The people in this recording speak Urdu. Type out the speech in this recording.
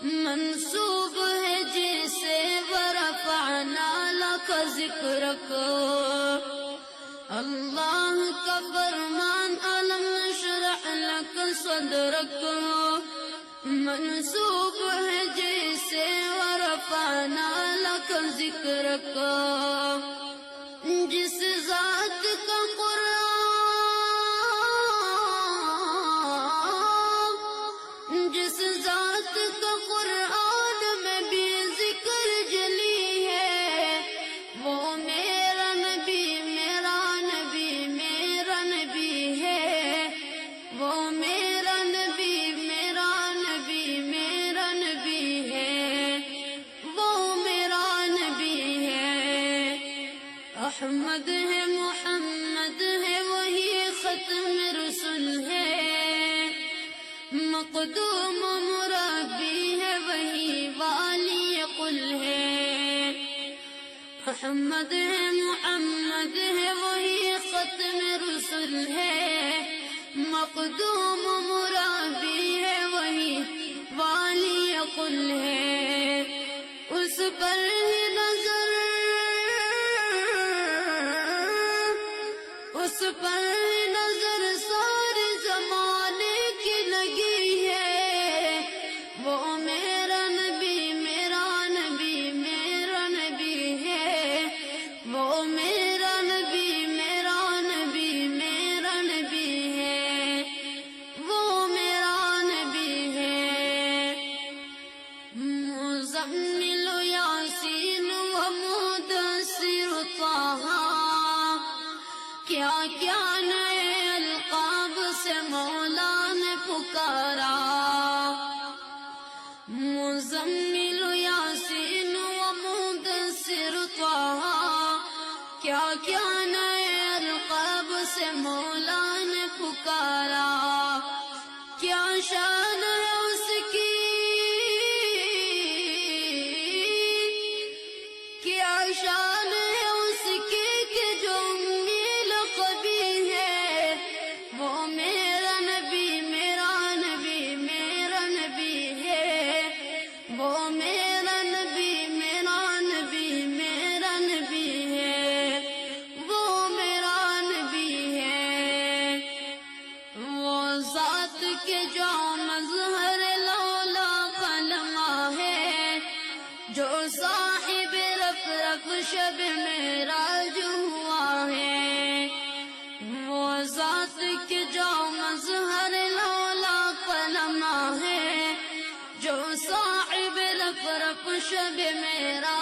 منسوب ہے جسے ورفعنا لک ذکرک، اللہ کا فرمان الم نشرح لک صدرک، منسوب ہے جسے ورفعنا لک ذکرک، جس ذات کا قرآن، جس ذات کا قرآن میں بھی ذکر جلی ہے، وہ میرا نبی میرا نبی میرا نبی ہے، وہ میرا نبی میرا نبی میرا نبی ہے، وہ میرا نبی ہے۔ احمد ہے محمد ہے وہی ختم رسول ہے، مقدوم مربی ہے وہی والی قل ہے۔ احمد ہے محمد ہے وہی ختم رسول ہے، مقدوم مربی ہے وہی والی قل ہے۔ اس پر ہی نظر، اس پر نظر سارے زمانے کی لگی ہے، وہ میرا نبی میرا نبی میرا نبی ہے، وہ میرا نبی میرا نبی میرا نبی ہے، وہ میرا نبی ہے۔ مزمل یاسین و مدثر طہ، کیا کیا نئے القاب سے مولا نے پکارا، مزمل یاسین و مدثر طہ، کیا کیا نئے القاب سے مولا نے پکارا، کیا شان ہے اس کی، کیا شان ہے اس کی کہ جو لقبی ہے، وہ میرا نبی میرا نبی میرا نبی ہے، وہ میرا نبی میرا نبی میرا نبی ہے، وہ میرا نبی ہے۔ وہ ذات کے جو مظہر لولا قلمہ ہے، جو صاحب رف رف شب معراج ہوا ہے، وہ ذات کے جو مظہر لولا قلمہ ہے، جو صاحب رف رف شب معراج